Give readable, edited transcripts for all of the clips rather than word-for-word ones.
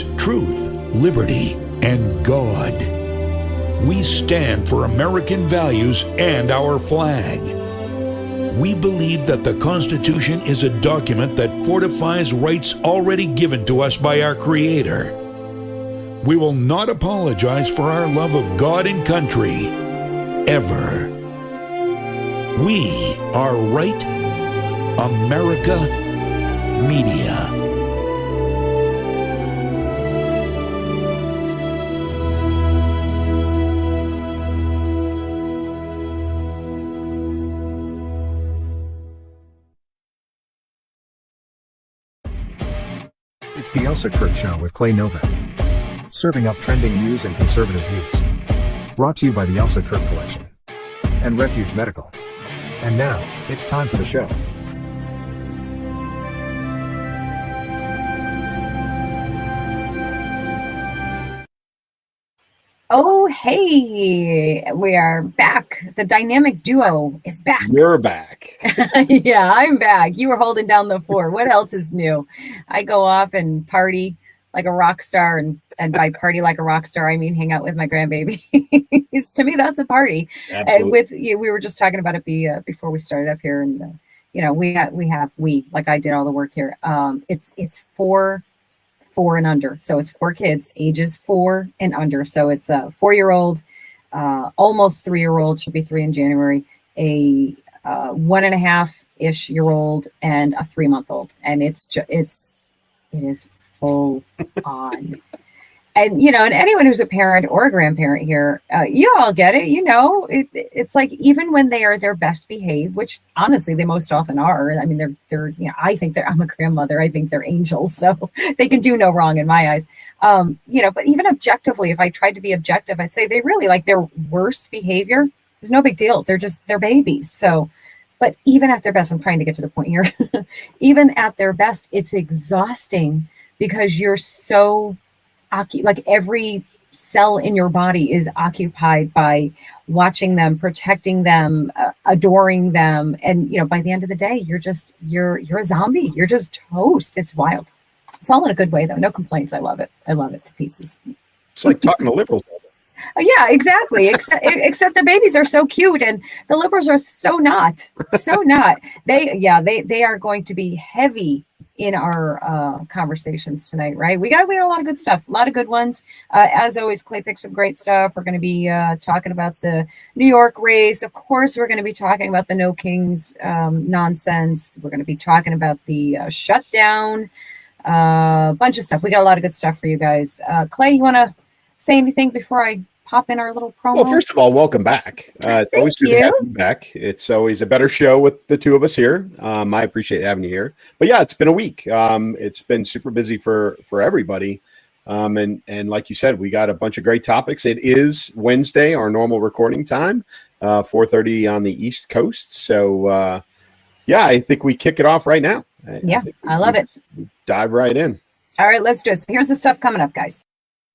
values, truth, liberty, and God. We stand for American values and our flag. We believe that the Constitution is a document that fortifies rights already given to us by our Creator. We will not apologize for our love of God and country, ever. We are Right America Media. It's the Elsa Kurt Show with Clay Novak. Serving up trending news and conservative views. Brought to you by the Elsa Kurt Collection and Refuge Medical. And now, it's time for the show. Oh, hey, we are back. The dynamic duo is back. You're back. Yeah, I'm back. You were holding down the fort. What else is new? I go off and party like a rock star, and by party like a rock star, I mean hang out with my grandbaby. To me, that's a party. Absolutely. We were just talking about it before we started up here, and we like I did all the work here. It's four and under, so it's 4 kids, ages 4 and under. So it's a 4-year-old, almost 3-year-old. She'll be 3 in January. A 1.5-ish year old and a 3-month-old, and it is full on. And, and anyone who's a parent or a grandparent here, you all get it. It's like, even when they are their best behaved, which honestly, they most often are. I mean, they're I think I'm a grandmother. I think they're angels. So they can do no wrong in my eyes. But even objectively, if I tried to be objective, I'd say they really like their worst behavior is no big deal. They're babies. So, but even at their best, I'm trying to get to the point here, even at their best, it's exhausting because you're so like every cell in your body is occupied by watching them, protecting them, adoring them. And, by the end of the day, you're a zombie. You're just toast. It's wild. It's all in a good way, though. No complaints. I love it. I love it to pieces. It's like talking to liberals. Yeah, exactly. Except the babies are so cute and the liberals are so not. They are going to be heavy in our conversations tonight, right? We got a lot of good stuff, a lot of good ones. As always, Clay picks some great stuff. We're going to be talking about the New York race. Of course, we're going to be talking about the No Kings nonsense. We're going to be talking about the shutdown, a bunch of stuff. We got a lot of good stuff for you guys. Clay, you want to say anything before I pop in our little promo? Well, first of all, welcome back. It's always good to have you back. It's always a better show with the two of us here. I appreciate having you here. But yeah, it's been a week. It's been super busy for everybody. And like you said, we got a bunch of great topics. It is Wednesday, our normal recording time, 4:30 on the East Coast. So I think we kick it off right now. I love it. Dive right in. All right, let's do it. So here's the stuff coming up, guys.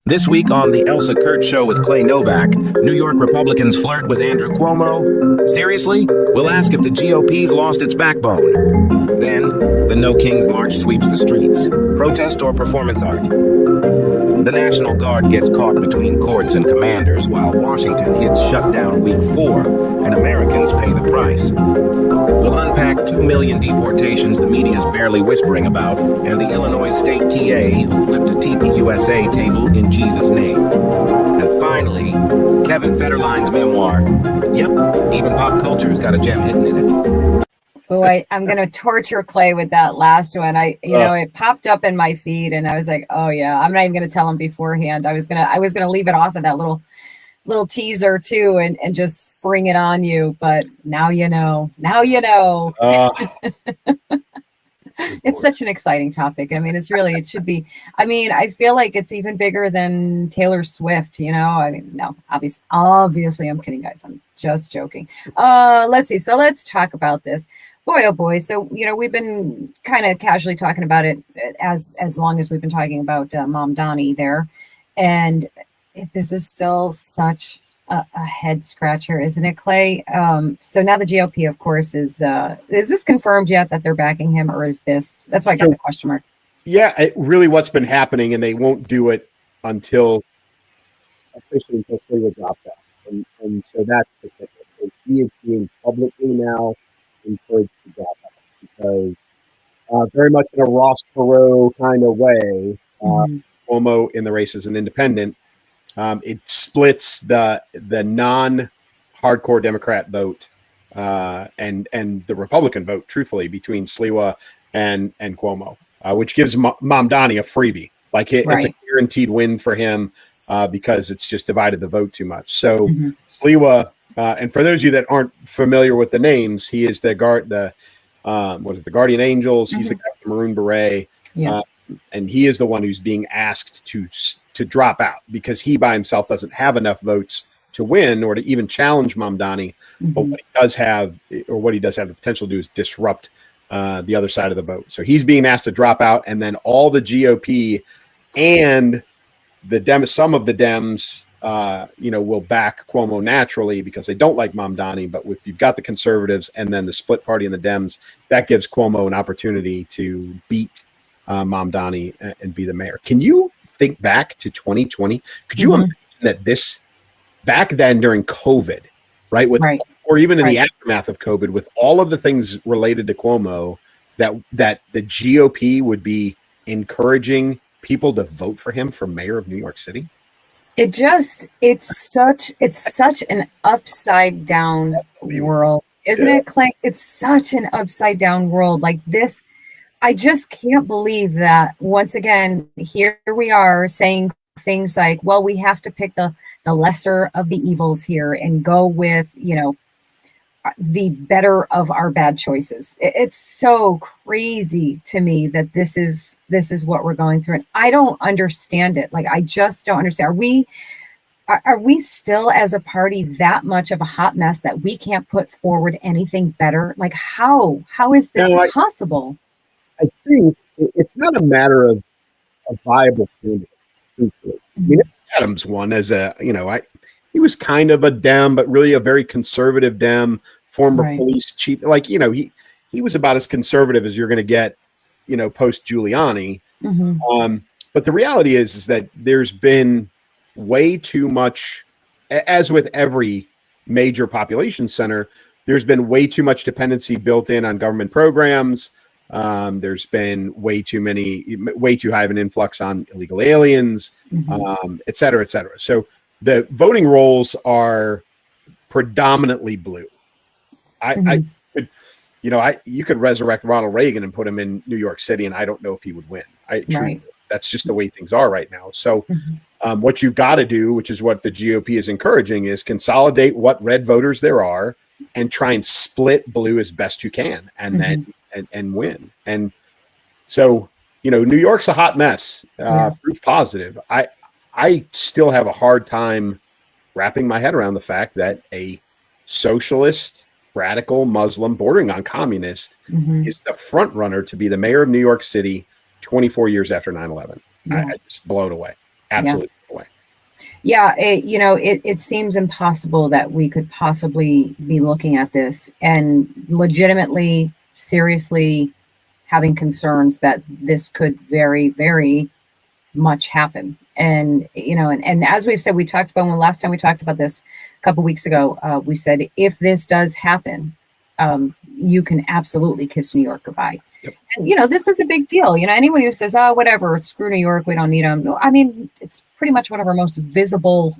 This week on the Elsa Kurt Show with Clay Novak, New York Republicans flirt with Andrew Cuomo. Seriously? We'll ask if the GOP's lost its backbone. Then, the No Kings March sweeps the streets. Protest or performance art? The National Guard gets caught between courts and commanders while Washington hits shutdown week 4 and Americans pay the price. We'll unpack 2 million deportations the media's barely whispering about and the Illinois state TA who flipped a TPUSA table in Jesus' name. And finally, Kevin Federline's memoir. Yep, even pop culture's got a gem hidden in it. Oh, I'm going to torture Clay with that last one. It popped up in my feed and I was like, oh yeah, I'm not even going to tell him beforehand. I was going to leave it off of that little teaser too and just spring it on you. But now you know. It's such an exciting topic. I mean, it should be. I mean, I feel like it's even bigger than Taylor Swift, I mean, no, obviously I'm kidding, guys. I'm just joking. Let's see. So let's talk about this. Boy, oh boy. So, we've been kind of casually talking about it as long as we've been talking about Mom Donnie there. And this is still such a head scratcher, isn't it, Clay? So now the GOP, of course, is this confirmed yet that they're backing him, or is this? That's why I got the question mark. really what's been happening, and they won't do it until Sliwa drops out. And so that's the thing. So he is being publicly now encouraged to drop out because very much in a Ross Perot kind of way, Cuomo in the race as an independent, it splits the non-hardcore Democrat vote and the Republican vote, truthfully, between Sliwa and Cuomo, which gives Mamdani a freebie. Like it's a guaranteed win for him because it's just divided the vote too much. So Sliwa, and for those of you that aren't familiar with the names, he is the Guardian Angels. He's the guy with the Maroon Beret. Yeah. And he is the one who's being asked to drop out because he by himself doesn't have enough votes to win or to even challenge Mamdani. But what he does have the potential to do is disrupt the other side of the vote. So he's being asked to drop out, and then all the GOP and some of the Dems, will back Cuomo naturally because they don't like Mamdani. But if you've got the conservatives and then the split party and the Dems, that gives Cuomo an opportunity to beat Mamdani and be the mayor. Can you think back to 2020? Could you imagine that this back then during COVID, right? Or even in the aftermath of COVID, with all of the things related to Cuomo, that the GOP would be encouraging people to vote for him for mayor of New York City? It's such an upside down world, isn't it, Clay? It's such an upside down world like this. I just can't believe that once again, here we are saying things like, well, we have to pick the lesser of the evils here and go with, the better of our bad choices. It's so crazy to me that this is what we're going through. And I don't understand it. Like, I just don't understand. Are we still as a party that much of a hot mess that we can't put forward anything better? Like, how is this possible? I think it's not a matter of a viable candidate. Truthfully. I mean, Adams won as he was kind of a Dem, but really a very conservative Dem, former police chief. Like, he was about as conservative as you're going to get, post Giuliani. But the reality is that there's been way too much, as with every major population center, there's been way too much dependency built in on government programs. There's been way too high of an influx on illegal aliens, et cetera, et cetera. So the voting rolls are predominantly blue. You could resurrect Ronald Reagan and put him in New York City, and I don't know if he would win. That's just the way things are right now. So what you've got to do, which is what the GOP is encouraging, is consolidate what red voters there are and try and split blue as best you can, and then and win. And so, New York's a hot mess, proof positive. I still have a hard time wrapping my head around the fact that a socialist, radical Muslim bordering on communist is the front runner to be the mayor of New York City 24 years after 9/11. I just blown away. Absolutely blown away. Yeah, it seems impossible that we could possibly be looking at this and legitimately, seriously having concerns that this could very, very much happen. And, and as we've said, we talked about when last time we talked about this a couple weeks ago, we said, if this does happen, you can absolutely kiss New York goodbye. Yep. And, this is a big deal. Anyone who says, oh, whatever, screw New York, we don't need them. No, I mean, it's pretty much one of our most visible,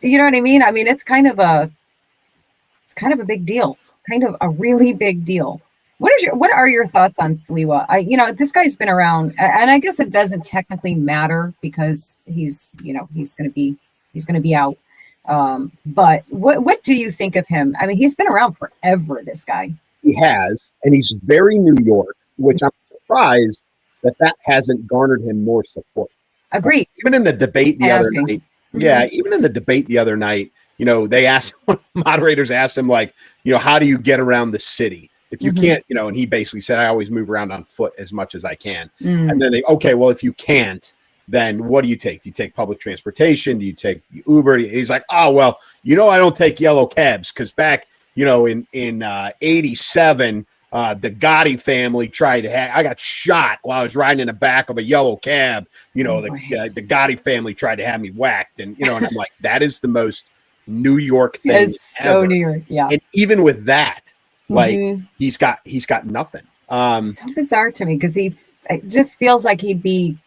you know what I mean? I mean, it's kind of a big deal, kind of a really big deal. What are your thoughts on Sliwa? This guy's been around, and I guess it doesn't technically matter because he's going to be out. But what do you think of him? I mean, he's been around forever, this guy. He has, and he's very New York, which I'm surprised that hasn't garnered him more support. Agreed. Even in the debate the other night. Yeah, even in the debate the other night, they asked, moderators asked him, like, how do you get around the city? If you can't, and he basically said, I always move around on foot as much as I can. And then well, if you can't, then what do you take? Do you take public transportation? Do you take Uber? He's like, oh, well, I don't take yellow cabs because back, in 87, The Gotti family tried to I got shot while I was riding in the back of a yellow cab. The Gotti family tried to have me whacked. And, and I'm like, that is the most New York thing. It's so ever. New York. Yeah. And even with that, like he's got nothing. So bizarre to me because it just feels like he'd be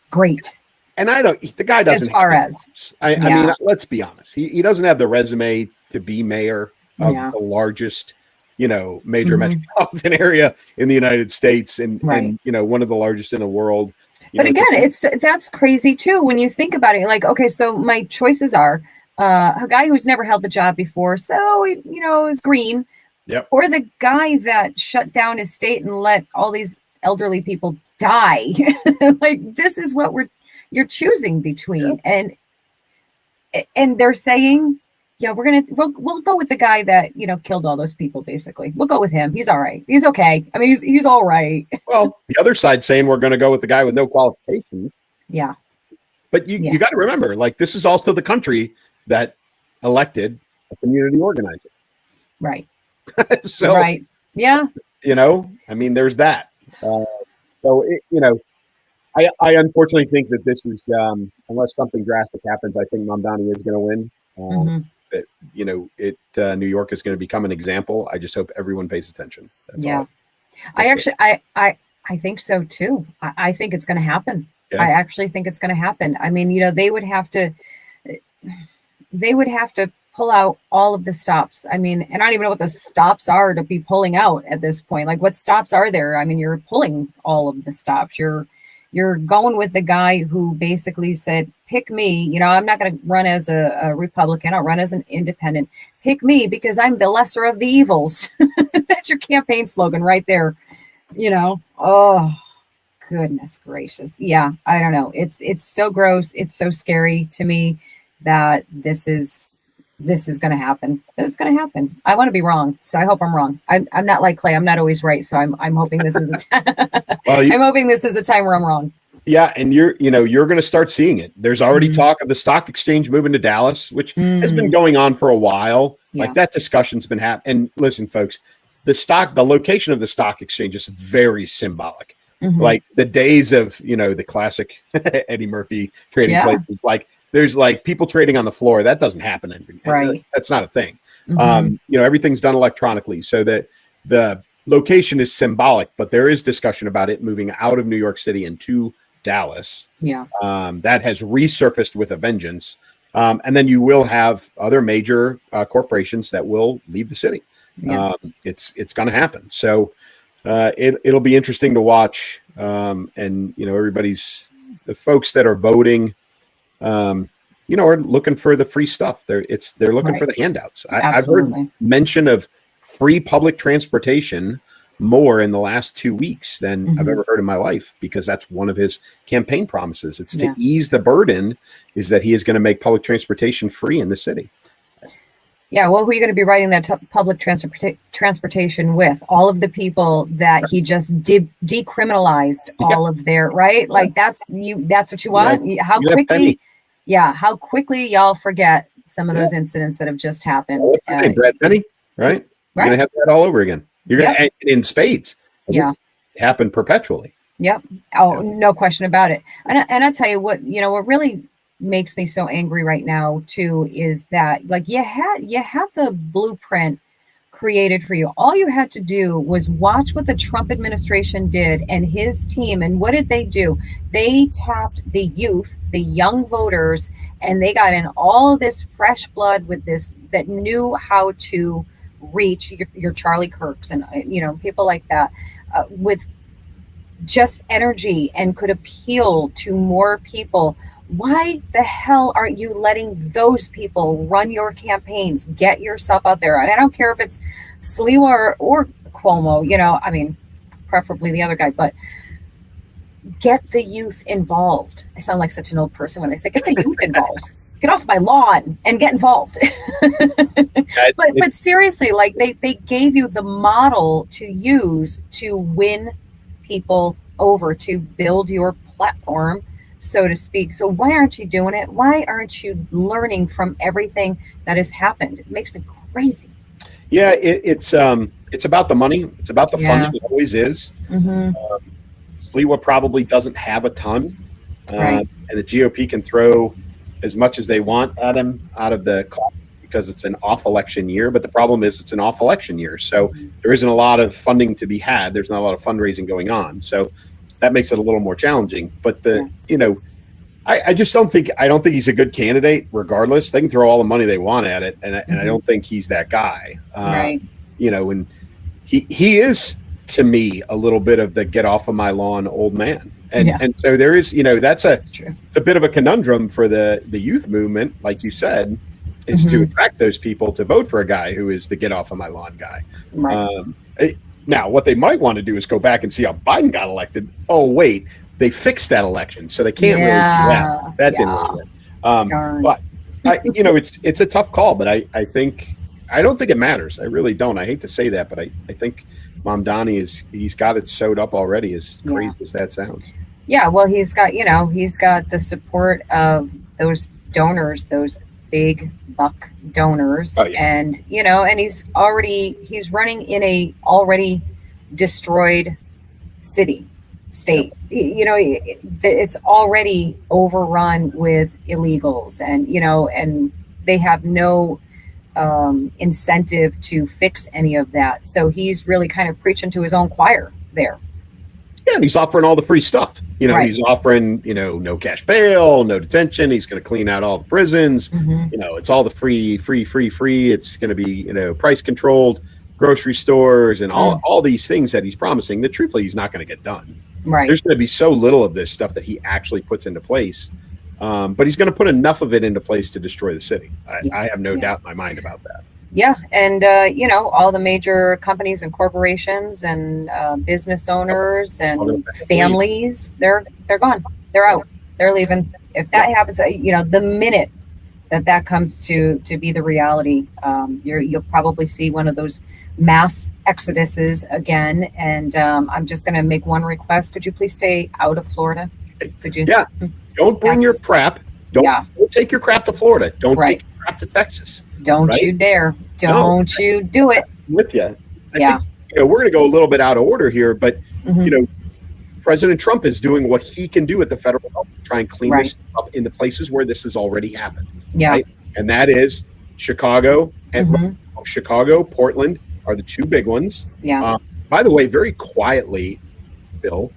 great. And the guy doesn't. As far as I mean, let's be honest. He doesn't have the resume to be mayor of the largest, major metropolitan area in the United States, and one of the largest in the world. But again, that's crazy too when you think about it. Like, okay, so my choices are a guy who's never held the job before, so is green. Yep. Or the guy that shut down his state and let all these elderly people die. Like, this is what you're choosing between. And they're saying, yeah, we'll go with the guy that, killed all those people, basically. We'll go with him. He's all right. He's okay. I mean, he's all right. Well, the other side's saying we're going to go with the guy with no qualifications. Yeah. But you got to remember, like, this is also the country that elected a community organizer. Right. So, right. Yeah. I mean, there's that. I unfortunately think that this is, unless something drastic happens, I think Mamdani is going to win. That New York is going to become an example. I just hope everyone pays attention. That's all. I think so too. I think it's going to happen. Yeah. I actually think it's going to happen. I mean, they would have to pull out all of the stops. I mean, and I don't even know what the stops are to be pulling out at this point. Like, what stops are there? I mean, you're pulling all of the stops. You're going with the guy who basically said, pick me. I'm not going to run as a Republican. I'll run as an independent. Pick me because I'm the lesser of the evils. That's your campaign slogan right there. Oh, goodness gracious. Yeah, I don't know. It's so gross. It's so scary to me that this is going to happen. It's going to happen. I want to be wrong, so I hope I'm wrong. I'm not like Clay. I'm not always right, so I'm hoping this is I'm hoping this is a time where I'm wrong. Yeah, and you're going to start seeing it. There's already talk of the stock exchange moving to Dallas, which has been going on for a while. Yeah. Like, that discussion's been happening. And listen, folks, the location of the stock exchange is very symbolic. Like the days of the classic Eddie Murphy trading places, like. There's like people trading on the floor. That doesn't happen. Right. That's not a thing. Everything's done electronically, so that the location is symbolic, but there is discussion about it moving out of New York City into Dallas. Yeah. That has resurfaced with a vengeance. And then you will have other major corporations that will leave the city. Yeah. It's going to happen. So it'll be interesting to watch. And the folks that are voting, are looking for the free stuff. They're looking for the handouts. I've heard mention of free public transportation more in the last 2 weeks than I've ever heard in my life, because that's one of his campaign promises. It's to ease the burden, is that he is going to make public transportation free in the city. Yeah, well, who are you going to be riding that public transportation with? All of the people that he just decriminalized all of their, right? Like, that's what you want? How quickly y'all forget some of those incidents that have just happened. What's his name? Brad Penny, right? You're going to have that all over again. You're going to, in spades. It happen perpetually. Yep. Oh, no question about it. And I tell you what, what really makes me so angry right now too is that, like, you have the blueprint created for you. All you had to do was watch what the Trump administration did and his team. And what did they do? They tapped the youth, the young voters, and they got in all this fresh blood with this that knew how to reach your Charlie Kirks and people like that with just energy and could appeal to more people. Why the hell aren't you letting those people run your campaigns? Get yourself out there. I don't care if it's Sliwa or Cuomo, preferably the other guy, but get the youth involved. I sound like such an old person when I say get the youth involved. Get off my lawn and get involved. But seriously, like they gave you the model to use to win people over, to build your platform, so to speak. So why aren't you doing it? Why aren't you learning from everything that has happened? It makes me crazy. Yeah, it's it's about the money. It's about the funding. It always is. Sliwa probably doesn't have a ton, Right. and the GOP can throw as much as they want at him out of the cost because it's an off election year. But the problem is it's an off election year, so there isn't a lot of funding to be had. There's not a lot of fundraising going on, so that makes it a little more challenging. But I just don't think he's a good candidate. Regardless, they can throw all the money they want at it, and I don't think he's that guy. Right. And he is, to me, a little bit of the get off of my lawn old man. And so there is, that's true. It's a bit of a conundrum for the youth movement, like you said, is to attract those people to vote for a guy who is the get off of my lawn guy. Right. Now, what they might want to do is go back and see how Biden got elected. Oh, wait, they fixed that election, so they can't really do that. That didn't really work. But it's a tough call, but I don't think it matters. I really don't. I hate to say that, but I think Mamdani he's got it sewed up already, as crazy as that sounds. Yeah, well, he's got the support of those donors, those big buck donors. Oh, yeah. And and he's running in a already destroyed state. It's already overrun with illegals, and they have no incentive to fix any of that. So he's really kind of preaching to his own choir there. Yeah, and he's offering all the free stuff. Right. He's offering, no cash bail, no detention. He's going to clean out all the prisons. It's all the free. It's going to be, price controlled grocery stores and all these things that he's promising that truthfully he's not going to get done. Right. There's going to be so little of this stuff that he actually puts into place. But he's going to put enough of it into place to destroy the city. I have no doubt in my mind about that. Yeah. And, all the major companies and corporations and business owners and families, they're gone. They're out. They're leaving. If that happens, the minute that comes to be the reality, you'll probably see one of those mass exoduses again. And I'm just going to make one request. Could you please stay out of Florida? Could you? Yeah. Don't bring your crap. Don't take your crap to Florida. Don't take your crap to Texas. Don't you dare. Don't you do it. I'm with you. I think, we're going to go a little bit out of order here, but, President Trump is doing what he can do at the federal level to try and clean this up in the places where this has already happened. Yeah. Right? And that is Chicago and Chicago, Portland are the two big ones. Yeah. By the way, very quietly, Bill,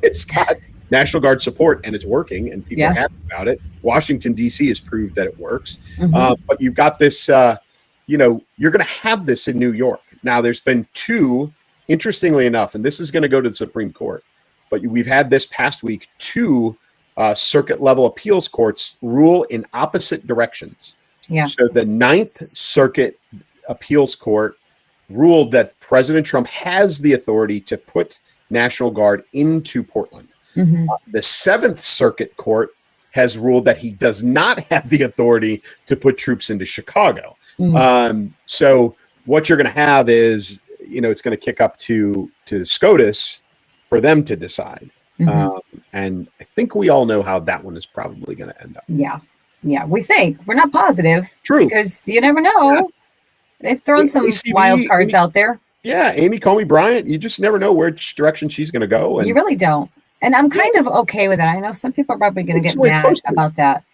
it's got National Guard support and it's working and people are happy about it. Washington, D.C. has proved that it works. But you've got this, you're going to have this in New York. Now, there's been two, interestingly enough, and this is going to go to the Supreme Court, but we've had this past week, two circuit level appeals courts rule in opposite directions. Yeah. So the Ninth Circuit Appeals Court ruled that President Trump has the authority to put National Guard into Portland. The Seventh Circuit Court has ruled that he does not have the authority to put troops into Chicago. So what you're going to have is, it's going to kick up to SCOTUS for them to decide. And I think we all know how that one is probably going to end up. Yeah, we think. We're not positive. True. Because you never know. Yeah. They've thrown some wild cards out there. Yeah, Amy Comey Bryant, you just never know which direction she's going to go. And you really don't. And I'm kind of okay with it. I know some people are probably going to get mad about that.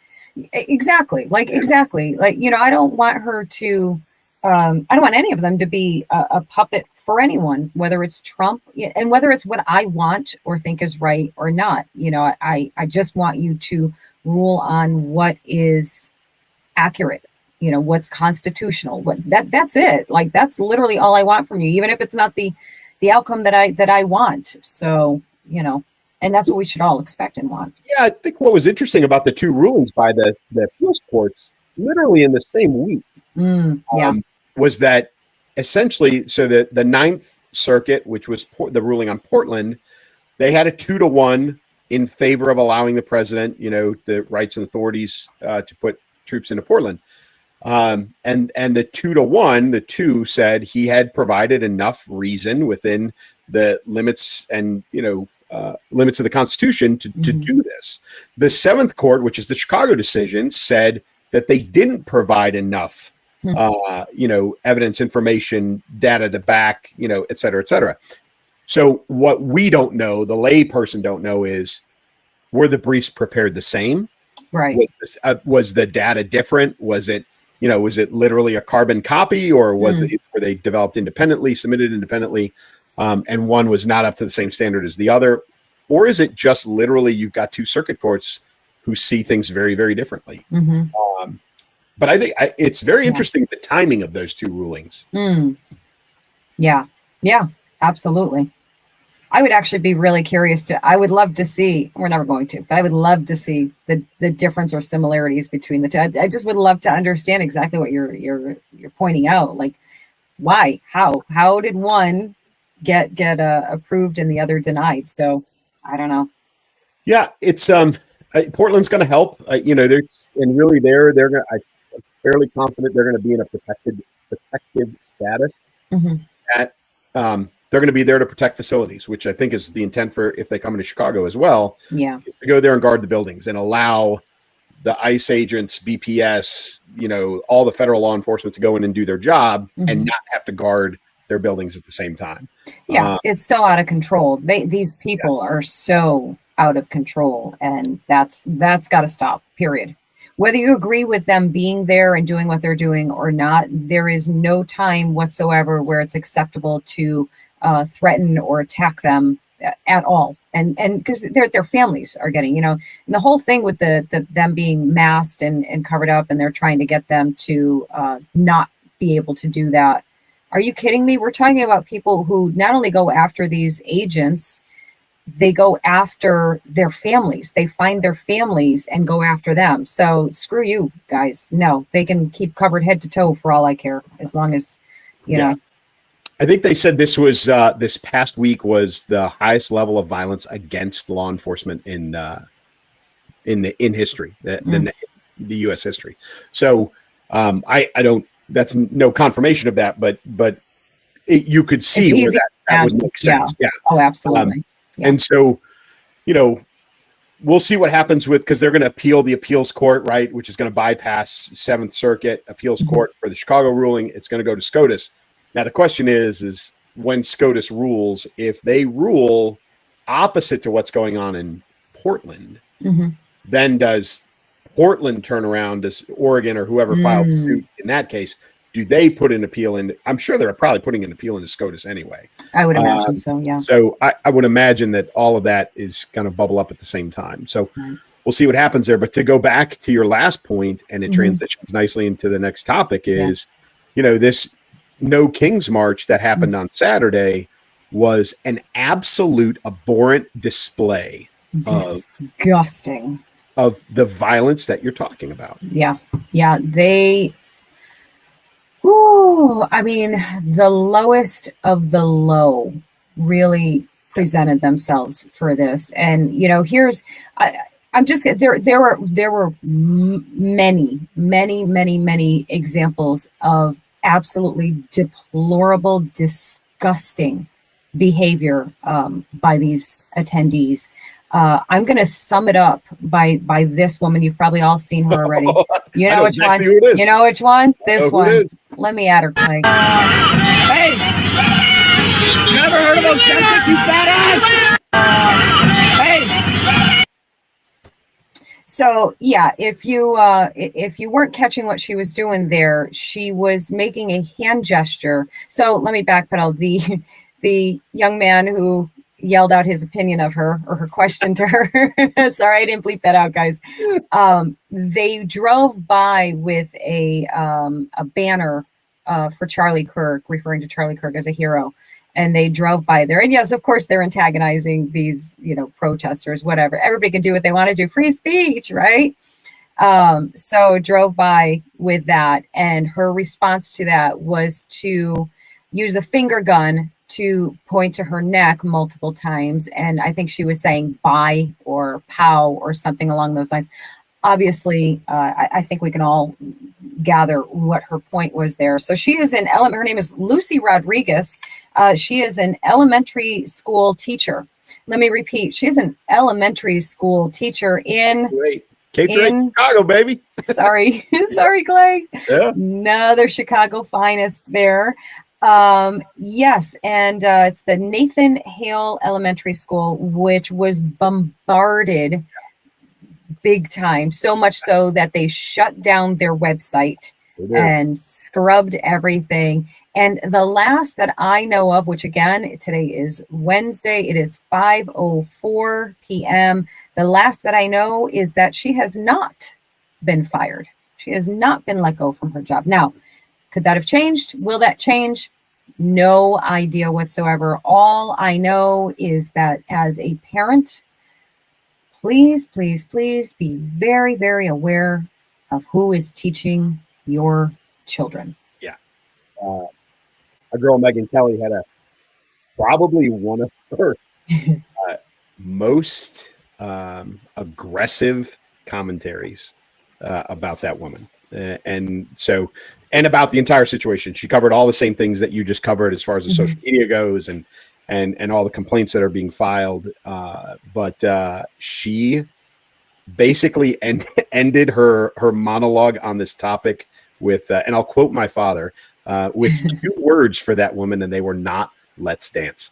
Exactly. Exactly. I don't want her to, I don't want any of them to be a puppet for anyone, whether it's Trump and whether it's what I want or think is right or not. I just want you to rule on what is accurate, what's constitutional, that's it. That's literally all I want from you, even if it's not the outcome that I want. So, and that's what we should all expect and want. Yeah, I think what was interesting about the two rulings by the appeals courts, literally in the same week, was that essentially, so the Ninth Circuit, which was the ruling on Portland, they had a 2-1 in favor of allowing the president, the rights and authorities to put troops into Portland. And the 2-1, the two said he had provided enough reason within the limits and, limits of the Constitution to do this. The Seventh Court, which is the Chicago decision, said that they didn't provide enough evidence, information, data to back, et cetera, et cetera. So what we don't know, the lay person don't know, is were the briefs prepared the same? Right. Was the data different? Was it literally a carbon copy, or were they developed independently, submitted independently, and one was not up to the same standard as the other? Or is it just literally you've got two circuit courts who see things very, very differently? But I think it's very interesting, the timing of those two rulings. Yeah, absolutely. I would actually be really curious I would love to see, we're never going to, but I would love to see the difference or similarities between the two. I just would love to understand exactly what you're pointing out. Like, why, how did one get approved and the other denied? So I don't know. Yeah, it's Portland's going to help. They're going to. I'm fairly confident they're going to be in a protected status. That they're going to be there to protect facilities, which I think is the intent for if they come into Chicago as well. Yeah, is to go there and guard the buildings and allow the ICE agents, BPS, all the federal law enforcement to go in and do their job and not have to guard their buildings at the same time. Yeah, it's so out of control. These people are so out of control, and that's got to stop, period. Whether you agree with them being there and doing what they're doing or not, there is no time whatsoever where it's acceptable to threaten or attack them at all. And because their families are getting, and the whole thing with them being masked and covered up, and they're trying to get them to not be able to do that. Are you kidding me? We're talking about people who not only go after these agents, they go after their families. They find their families and go after them. So screw you guys. No, they can keep covered head to toe for all I care, as long as, you know. I think they said this was this past week was the highest level of violence against law enforcement in history, the U.S. history. So I don't. That's no confirmation of that, but you could see where that would make sense. Yeah. Oh, absolutely. And so, we'll see what happens because they're going to appeal the appeals court, right? Which is going to bypass Seventh Circuit appeals court for the Chicago ruling. It's going to go to SCOTUS. Now, the question is when SCOTUS rules, if they rule opposite to what's going on in Portland, then does Portland turn around? Does Oregon or whoever filed suit in that case, do they put an appeal in? I'm sure they're probably putting an appeal into SCOTUS anyway. I would imagine so, yeah. So I would imagine that all of that is going to bubble up at the same time. So we'll see what happens there. But to go back to your last point, and it transitions nicely into the next topic, is, this No Kings March that happened on Saturday was an absolute abhorrent display. Disgusting. Of the violence that you're talking about. Yeah. The lowest of the low really presented themselves for this. And, there were many examples of absolutely deplorable, disgusting behavior by these attendees. I'm going to sum it up by this woman. You've probably all seen her already. You know which one? You know which one? This one. Let me add her, Clay. Hey! You ever heard of Ozempic, you fat ass? Hey! So yeah, if you weren't catching what she was doing there, she was making a hand gesture. So let me backpedal. The young man who yelled out his opinion of her, or her question to her. Sorry, I didn't bleep that out, guys. They drove by with a banner for Charlie Kirk, referring to Charlie Kirk as a hero. And they drove by there. And yes, of course, they're antagonizing these, protesters, whatever. Everybody can do what they want to do. Free speech, right? So drove by with that. And her response to that was to use a finger gun to point to her neck multiple times. And I think she was saying bye or pow or something along those lines. Obviously, I think we can all gather what her point was there. So she is her name is Lucy Rodriguez. She is an elementary school teacher. Let me repeat. She's an elementary school teacher in K3 Chicago, baby. Sorry, sorry, Clay. Yeah. Another Chicago finest there. Yes, and it's the Nathan Hale Elementary School, which was bombarded big time, so much so that they shut down their website and scrubbed everything. And the last that I know of, which again, today is Wednesday, it is 5:04 p.m. The last that I know is that she has not been fired. She has not been let go from her job. Now, could that have changed? Will that change? No idea whatsoever. All I know is that as a parent, please, please, please be very, very aware of who is teaching your children. Yeah. Our girl Megan Kelly had probably one of her most aggressive commentaries about that woman. And about the entire situation. She covered all the same things that you just covered as far as the social media goes and all the complaints that are being filed. But she basically ended her monologue on this topic with, and I'll quote my father, with two words for that woman, and they were not "let's dance."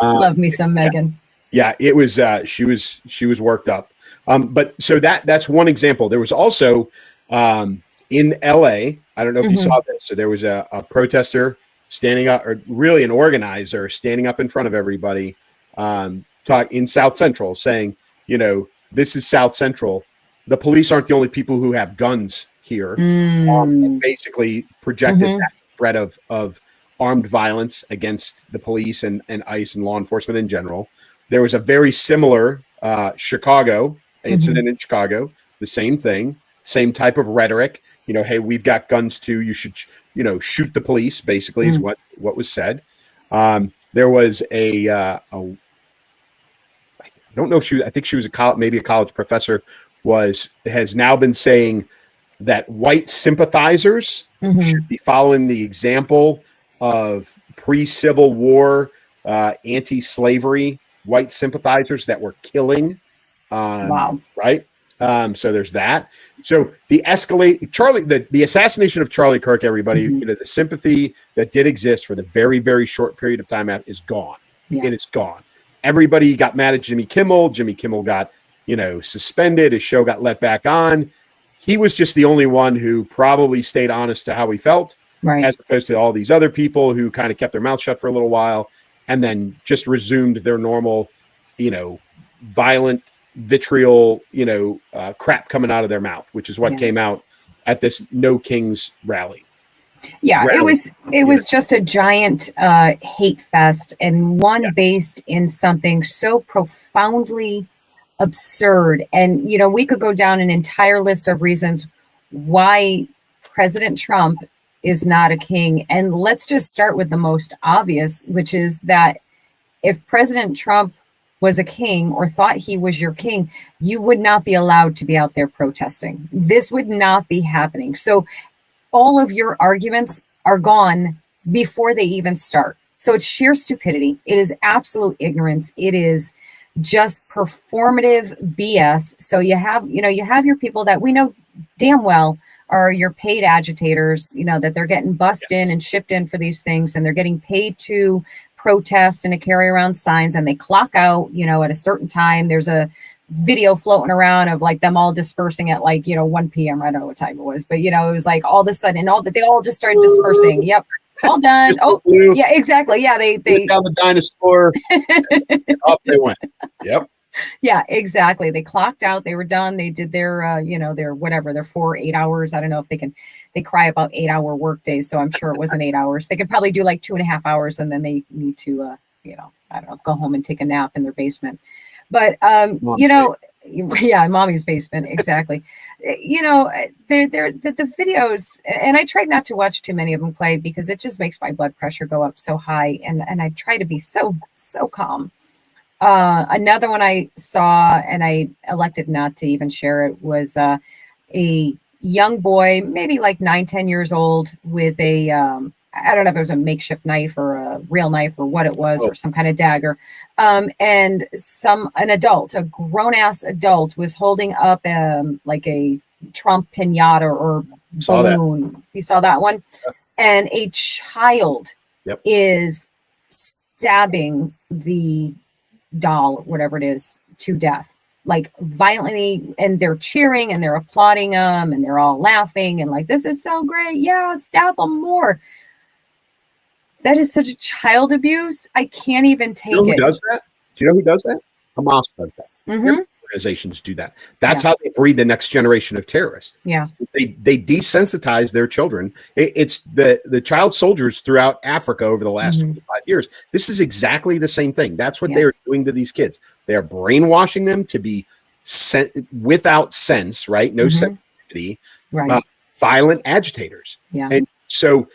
Love me some Megan. Yeah, it was. She was worked up. But so that's one example. There was also in LA. I don't know if you saw this. So there was a protester standing up, or really an organizer standing up in front of everybody, talk in South Central, saying, this is South Central. The police aren't the only people who have guns here. And basically projected that threat of armed violence against the police and ICE and law enforcement in general. There was a very similar Chicago incident in Chicago, the same thing, same type of rhetoric. Hey, we've got guns too. You should, shoot the police. Basically, is what was said. There was I don't know if I think she was maybe a college professor. Has now been saying that white sympathizers should be following the example of pre-Civil War anti-slavery white sympathizers that were killing. Wow. Right. So there's that. So the assassination of Charlie Kirk, everybody, the sympathy that did exist for the very, very short period of time is gone. Yeah. It is gone. Everybody got mad at Jimmy Kimmel. Jimmy Kimmel got, suspended. His show got let back on. He was just the only one who probably stayed honest to how he felt, right, as opposed to all these other people who kind of kept their mouth shut for a little while and then just resumed their normal, violent, vitriol, crap coming out of their mouth, which is what came out at this No Kings rally. Yeah, it was just a giant hate fest, and one based in something so profoundly absurd. And, we could go down an entire list of reasons why President Trump is not a king. And let's just start with the most obvious, which is that if President Trump was a king or thought he was your king, you would not be allowed to be out there protesting. This would not be happening. So all of your arguments are gone before they even start. So it's sheer stupidity. It is absolute ignorance. It is just performative BS. So you have your people that we know damn well are your paid agitators, that they're getting bussed in and shipped in for these things, and they're getting paid to protest and to carry around signs, and they clock out, at a certain time. There's a video floating around of like them all dispersing at 1 p.m. I don't know what time it was, but it was like all of a sudden they all just started dispersing. Yep. All done. Oh, yeah, exactly. Yeah. They down the dinosaur. Up they went. Yep. Yeah, exactly. They clocked out. They were done. They did their, their whatever, their 8 hours. I don't know if they cry about 8-hour work days. So I'm sure it wasn't 8 hours. They could probably do like 2.5 hours, and then they need to, I don't know, go home and take a nap in their basement. But, yeah, mommy's basement. Exactly. The videos, and I tried not to watch too many of them, Clay, because it just makes my blood pressure go up so high. And I try to be so calm. Another one I saw, and I elected not to even share it, was a young boy, maybe like 9-10 years old, with a, I don't know if it was a makeshift knife or a real knife or what it was, or some kind of dagger. And an adult, a grown-ass adult, was holding up like a Trump pinata or balloon. You saw that one? Yeah. And a child is stabbing the doll, whatever it is, to death, like violently, and they're cheering and they're applauding them and they're all laughing and like, this is so great. Yeah, stab them more. That is such a child abuse. I can't even take it. Who does that? Do you know who does that? Hamas does that. Mm-hmm. Organizations do that. That's how they breed the next generation of terrorists. Yeah. They desensitize their children. It's the child soldiers throughout Africa over the last 25 years. This is exactly the same thing. That's what they're doing to these kids. They are brainwashing them to be without sense, right? No sensitivity, right? Violent agitators. Yeah. And so,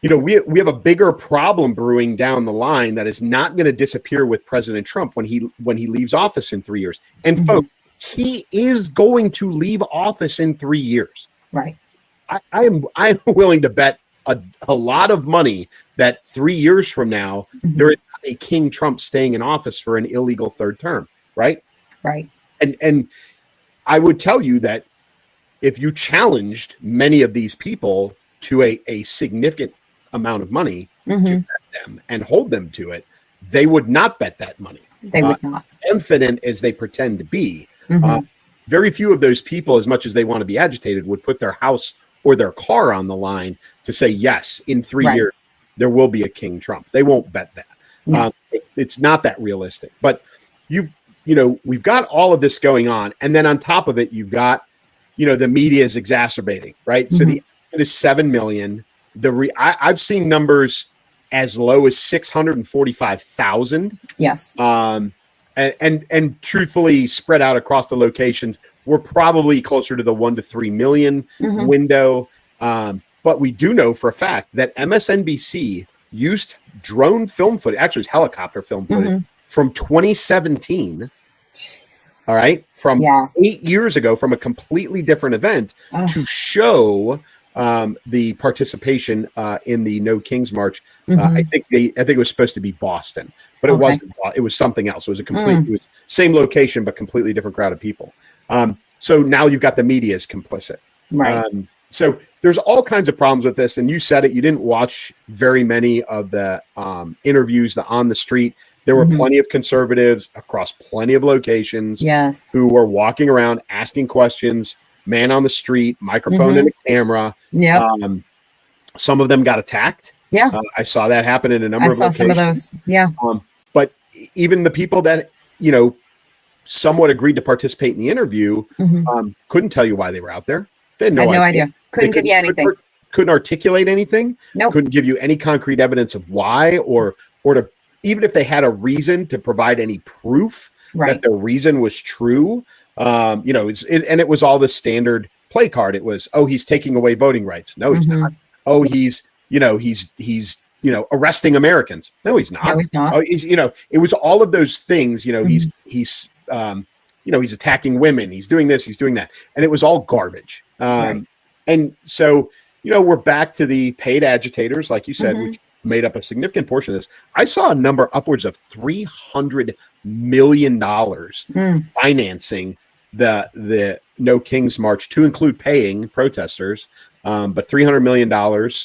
we have a bigger problem brewing down the line that is not going to disappear with President Trump when he leaves office in 3 years. And folks, he is going to leave office in 3 years. Right. I'm willing to bet a lot of money that 3 years from now there is not a King Trump staying in office for an illegal third term. Right. Right. And I would tell you that if you challenged many of these people to a significant amount of money to bet them and hold them to it, they would not bet that money. They would not. Confident as they pretend to be. Very few of those people, as much as they want to be agitated, would put their house or their car on the line to say, yes, in 3 years, there will be a King Trump. They won't bet that. No. It's not that realistic. But we've got all of this going on. And then on top of it, you've got, the media is exacerbating, right? So the estimate is 7 million. I've seen numbers as low as 645,000. Yes. And truthfully, spread out across the locations, we're probably closer to the 1 to 3 million window. But we do know for a fact that MSNBC used drone film footage, actually it's helicopter film footage from 2017. All right. From 8 years ago, from a completely different event to show the participation in the No Kings March. I think it was supposed to be Boston, but it wasn't. It was something else. It was it was same location, but completely different crowd of people. So now you've got the media is complicit. Right. So there's all kinds of problems with this. And you said it, you didn't watch very many of the interviews on the street. There were plenty of conservatives across plenty of locations who were walking around asking questions, man on the street, microphone and a camera. Yeah. Some of them got attacked. Yeah. I saw that happen in a number of locations. I saw some of those. Yeah. But even the people that, somewhat agreed to participate in the interview couldn't tell you why they were out there. They had no idea. Couldn't give you anything. Couldn't articulate anything. Nope. Couldn't give you any concrete evidence of why or to, even if they had a reason to provide any proof that their reason was true. And it was all the standard play card. It was, he's taking away voting rights. No, he's not. He's arresting Americans. No, he's not. No, he's not. It was all of those things. He's attacking women. He's doing this. He's doing that, and it was all garbage. And so, we're back to the paid agitators, like you said, which made up a significant portion of this. I saw a number upwards of $300 million financing the No Kings March, to include paying protesters, but $300 million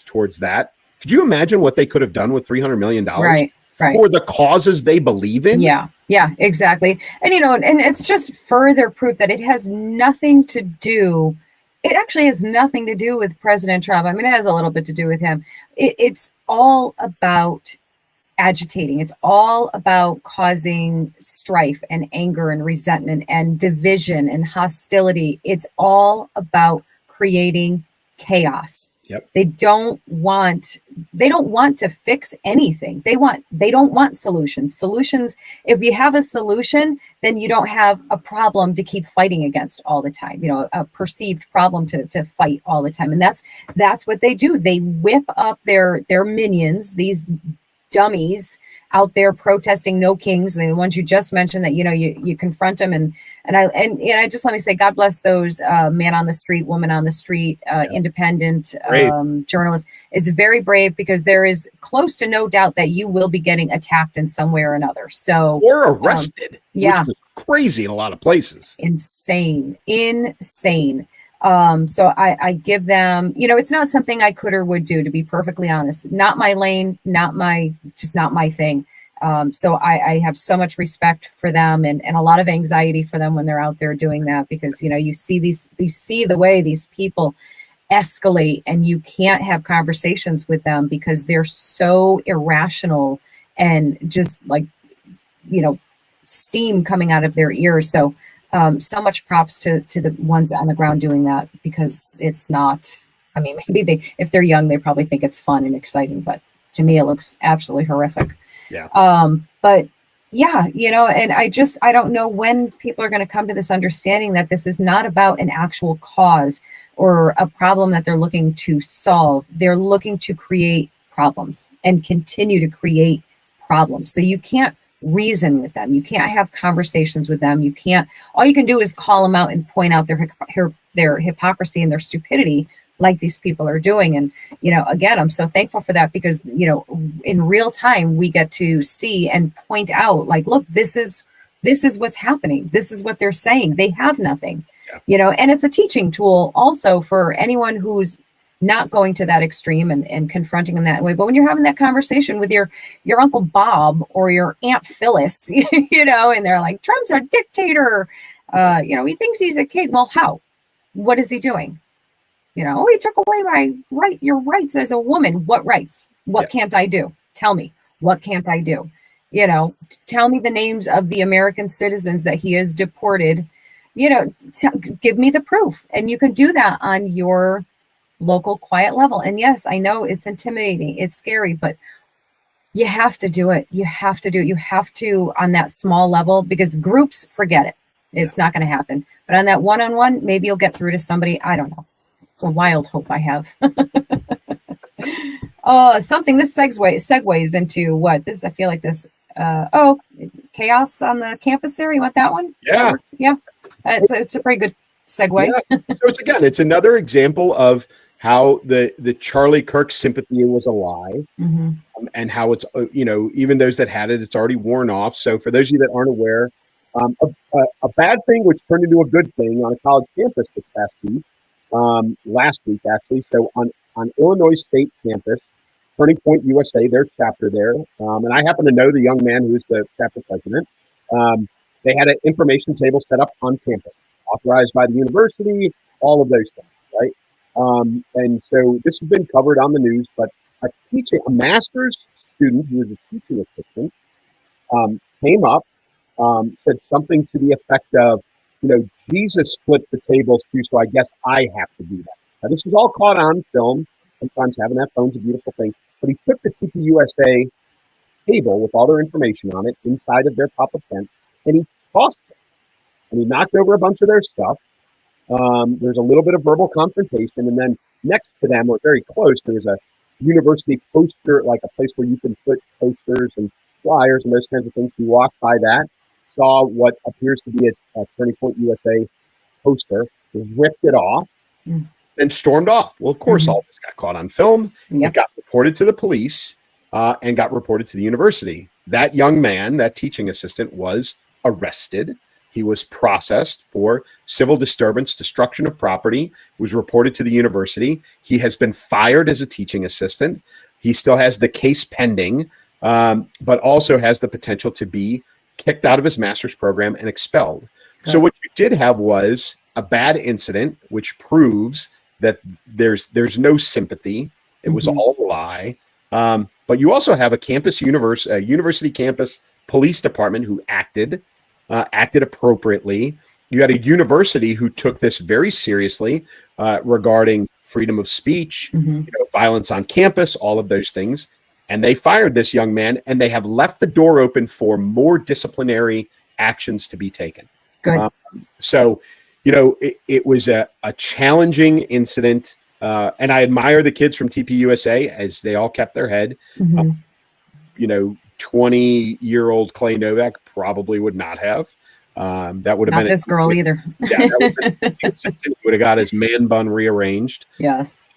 towards that. Could you imagine what they could have done with $300 million for the causes they believe in? Yeah, exactly. And, and it's just further proof that it has nothing to do. It actually has nothing to do with President Trump. I mean, it has a little bit to do with him. It's all about agitating. It's all about causing strife and anger and resentment and division and hostility. It's all about creating chaos. Yep. They don't want to fix anything. They don't want solutions. Solutions, if you have a solution, then you don't have a problem to keep fighting against all the time, a perceived problem to fight all the time. And that's what they do. They whip up their minions, these dummies, out there protesting no kings, the ones you just mentioned that, you confront them. And I just, let me say, God bless those man on the street, woman on the street, independent journalists. It's very brave, because there is close to no doubt that you will be getting attacked in some way or another. So, or arrested, which was crazy in a lot of places. Insane. So I give them, it's not something I could or would do, to be perfectly honest. Not my lane, not my thing. So I have so much respect for them, and a lot of anxiety for them when they're out there doing that, because, you see the way these people escalate, and you can't have conversations with them because they're so irrational, and just like, steam coming out of their ears. So so much props to the ones on the ground doing that, because it's not, maybe if they're young, they probably think it's fun and exciting, but to me, it looks absolutely horrific. Yeah. But yeah, and I don't know when people are going to come to this understanding that this is not about an actual cause or a problem that they're looking to solve. They're looking to create problems and continue to create problems. So you can't reason with them. You can't have conversations with them. All you can do is call them out and point out their hypocrisy and their stupidity, like these people are doing. And, again, I'm so thankful for that, because, in real time, we get to see and point out, like, look, this is what's happening. This is what they're saying. They have nothing, and it's a teaching tool also for anyone who's not going to that extreme and confronting them that way. But when you're having that conversation with your Uncle Bob or your Aunt Phyllis, and they're like, Trump's a dictator, he thinks he's a king. Well, how? What is he doing? He took away your rights as a woman. What rights? What can't I do? Tell me, what can't I do? Tell me the names of the American citizens that he has deported. Give me the proof. And you can do that on your local quiet level. And yes, I know it's intimidating, it's scary, but you have to do it. You have to do it. You have to, on that small level, because groups, forget it. It's not going to happen. But on that one-on-one, maybe you'll get through to somebody. I don't know. It's a wild hope I have. Something this segues into what this, I feel like this, chaos on the campus there. You want that one? Yeah. Yeah. It's a pretty good segue. Yeah. So it's another example of how the Charlie Kirk sympathy was a lie, and how it's, even those that had it, it's already worn off. So for those of you that aren't aware, a bad thing which turned into a good thing on a college campus this past week, last week actually. So on Illinois State campus, Turning Point USA, their chapter there, and I happen to know the young man who's the chapter president. They had an information table set up on campus, authorized by the university, all of those things, right? And so this has been covered on the news, but a master's student who was a teaching assistant came up, said something to the effect of, Jesus split the tables too, so I guess I have to do that. Now, this was all caught on film. Sometimes having that phone's a beautiful thing. But he took the TPUSA table with all their information on it inside of their pop-up tent, and he tossed it. And he knocked over a bunch of their stuff. There's a little bit of verbal confrontation, and then next to them, or very close, there's a university poster, like a place where you can put posters and flyers and those kinds of things. We walked by that, saw what appears to be a Turning Point USA poster, ripped it off, and stormed off. Well, of course, all this got caught on film. It got reported to the police and got reported to the university. That young man, that teaching assistant, was arrested. He was processed for civil disturbance, destruction of property, was reported to the university. He has been fired as a teaching assistant. He still has the case pending, but also has the potential to be kicked out of his master's program and expelled. So what you did have was a bad incident, which proves that there's no sympathy. It was all a lie. But you also have a university campus police department who acted appropriately. You had a university who took this very seriously regarding freedom of speech, violence on campus, all of those things. And they fired this young man, and they have left the door open for more disciplinary actions to be taken. Good. So, it was a challenging incident. And I admire the kids from TPUSA as they all kept their head. 20-year-old Clay Novak probably would not have. That would have Not been this girl either. Yeah, that would have got his man bun rearranged. Yes.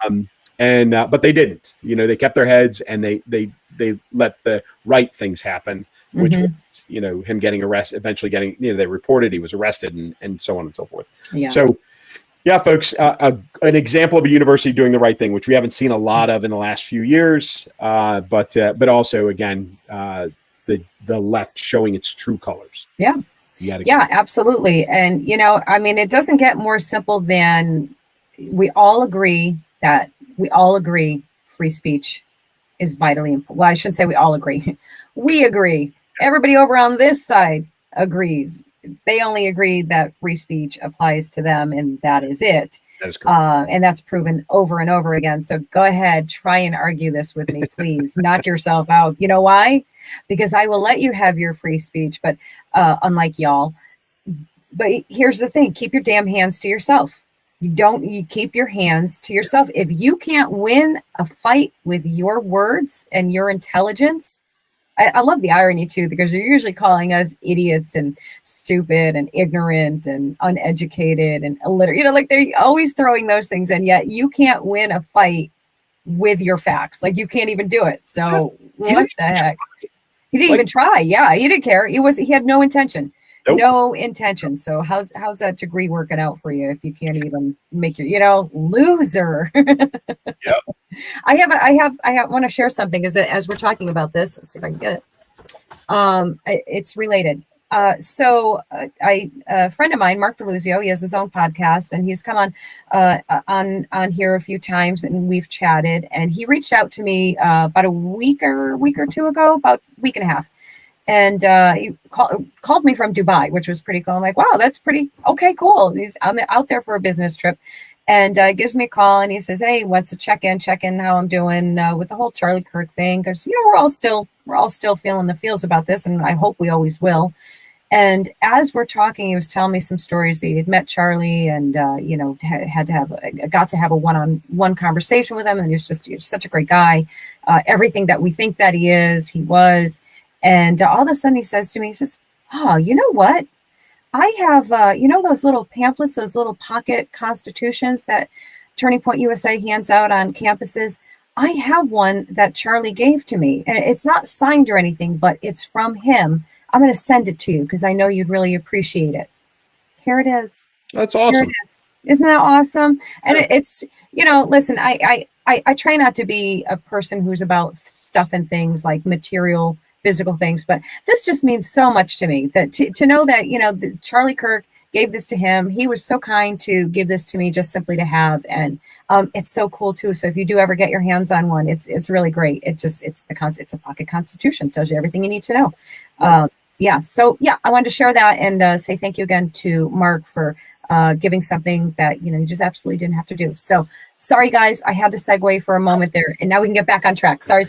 But they didn't. They kept their heads and they let the right things happen, which was, him getting arrested, eventually getting, they reported he was arrested and so on and so forth. Yeah. So, yeah, folks, an example of a university doing the right thing, which we haven't seen a lot of in the last few years, but also, again, the left showing its true colors. Yeah. Yeah, absolutely. And, it doesn't get more simple than we all agree free speech is vitally important. Well, I shouldn't say we all agree. We agree. Everybody over on this side agrees. They only agree that free speech applies to them, and that is it. That is correct. And that's proven over and over again. So go ahead, try and argue this with me, please. Knock yourself out. You know why? Because I will let you have your free speech, but unlike y'all. But here's the thing: keep your damn hands to yourself. You keep your hands to yourself. If you can't win a fight with your words and your intelligence, I love the irony too, because they're usually calling us idiots and stupid and ignorant and uneducated and illiterate. Like they're always throwing those things in, yet you can't win a fight with your facts. Like you can't even do it. So what the heck? He didn't even try. Yeah, he didn't care. He had no intention. Nope. No intention. So how's that degree working out for you if you can't even make your, loser? Yep. I want to share something as we're talking about this. Let's see if I can get it. It's related. So a friend of mine, Mark DeLuzio, he has his own podcast, and he's come on here a few times, and we've chatted. And he reached out to me about a week or two ago, about a week and a half. And he called me from Dubai, which was pretty cool. I'm like, wow, that's pretty okay, cool. He's out there for a business trip, and gives me a call, and he says, hey, wants to check in how I'm doing with the whole Charlie Kirk thing, because we're all still feeling the feels about this, and I hope we always will. And as we're talking, he was telling me some stories that he had met Charlie, and got to have a one-on-one conversation with him, and he was such a great guy. Everything that we think that he was. And all of a sudden he says to me, he says, oh, you know what? I have, those little pamphlets, those little pocket constitutions that Turning Point USA hands out on campuses. I have one that Charlie gave to me. And it's not signed or anything, but it's from him. I'm going to send it to you because I know you'd really appreciate it. Here it is. That's awesome. Here it is. Isn't that awesome? And it's, listen, I try not to be a person who's about stuff and things like material physical things, but this just means so much to me that to know that Charlie Kirk gave this to him. He was so kind to give this to me just simply to have, and it's so cool too. So if you do ever get your hands on one, it's really great. It's a pocket constitution, tells you everything you need to know. I wanted to share that and say thank you again to Mark for giving something that you just absolutely didn't have to do. So sorry guys, I had to segue for a moment there, and now we can get back on track. Sorry.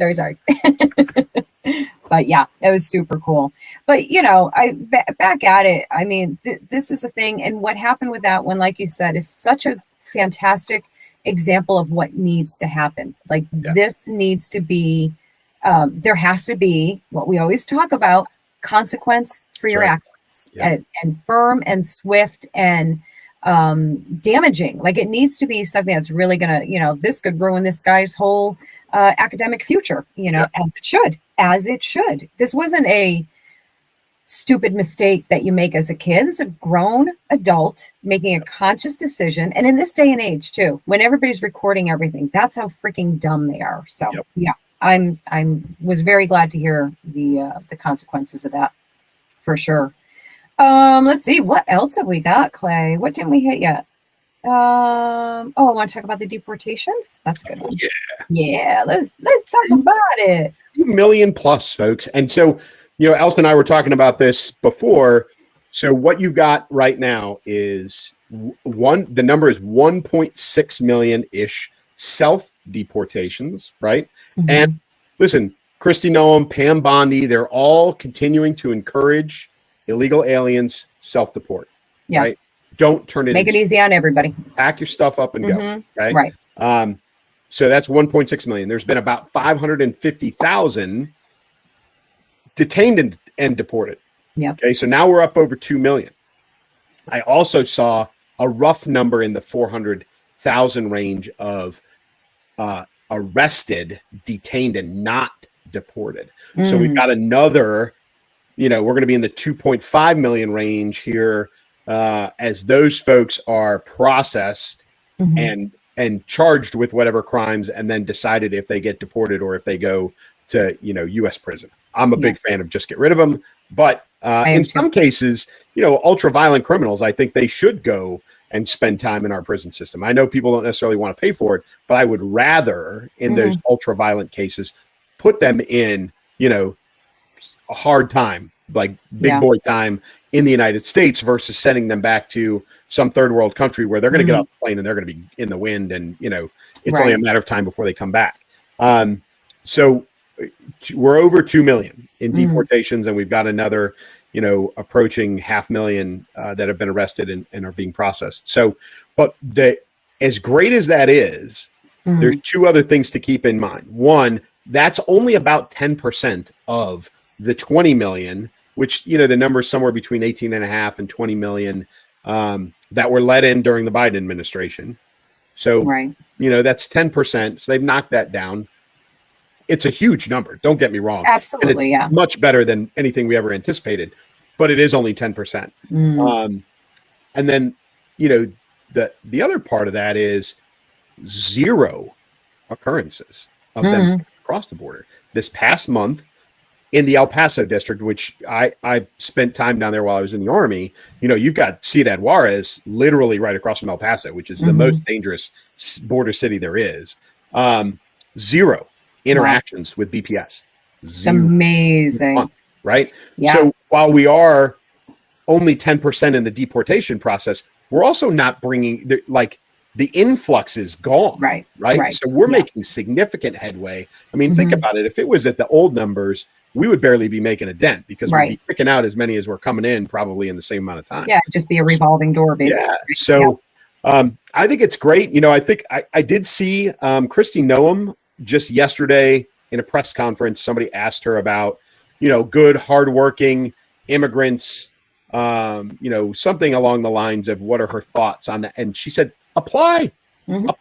But yeah, it was super cool. But back at it. I mean, this is a thing, and what happened with that one, like you said, is such a fantastic example of what needs to happen. Like this needs to be. There has to be what we always talk about: consequence for your actions, and firm and swift and damaging. Like it needs to be something that's really gonna, this could ruin this guy's whole academic future, as it should. This wasn't a stupid mistake that you make as a kid. This is a grown adult making a conscious decision. And in this day and age too, when everybody's recording everything, that's how freaking dumb they are. So I was very glad to hear the consequences of that for sure. Let's see, what else have we got, Clay? What didn't we hit yet? I want to talk about the deportations. That's a good one. Yeah. Let's talk about it. 2 million plus, folks. And so, Elsa and I were talking about this before. So what you got right now is the number is 1.6 million ish self-deportations, right? Mm-hmm. And listen, Kristi Noem, Pam Bondi, they're all continuing to encourage illegal aliens self-deport. Yeah. Right? Don't turn it. Make it easy on everybody. Pack your stuff up and go. Right. So that's 1.6 million. There's been about 550,000 detained and deported. Yeah. Okay, so now we're up over 2 million. I also saw a rough number in the 400,000 range of arrested, detained, and not deported. So we've got another, we're going to be in the 2.5 million range here as those folks are processed and charged with whatever crimes and then decided if they get deported or if they go to, U.S. prison. I'm a big fan of just get rid of them. But in some cases, ultra violent criminals, I think they should go and spend time in our prison system. I know people don't necessarily want to pay for it, but I would rather in those ultra violent cases put them in, a hard time, like big boy time in the United States versus sending them back to some third world country where they're going to get off the plane and they're going to be in the wind. And, it's only a matter of time before they come back. So we're over 2 million in deportations, and we've got another, approaching 500,000 that have been arrested and are being processed. So, but as great as that is, there's two other things to keep in mind. One, that's only about 10% of the 20 million, which, the number is somewhere between 18.5 and 20 million that were let in during the Biden administration. So, that's 10%. So they've knocked that down. It's a huge number. Don't get me wrong. Absolutely. And it's much better than anything we ever anticipated, but it is only 10%. And then, the other part of that is 0 occurrences of them across the border. This past month in the El Paso district, which I spent time down there while I was in the Army, you've got Ciudad Juarez literally right across from El Paso, which is the most dangerous border city there is. 0 interactions with BPS. It's amazing. Right? Yeah. So while we are only 10% in the deportation process, we're also not bringing the influx is gone. Right. So we're making significant headway. I mean, think about it. If it was at the old numbers, we would barely be making a dent because we'd be picking out as many as we're coming in probably in the same amount of time. Yeah, just be a revolving door, basically. Yeah. So I think it's great. I think I did see Kristi Noem just yesterday in a press conference. Somebody asked her about, good, hardworking immigrants, something along the lines of what are her thoughts on that. And she said, apply for,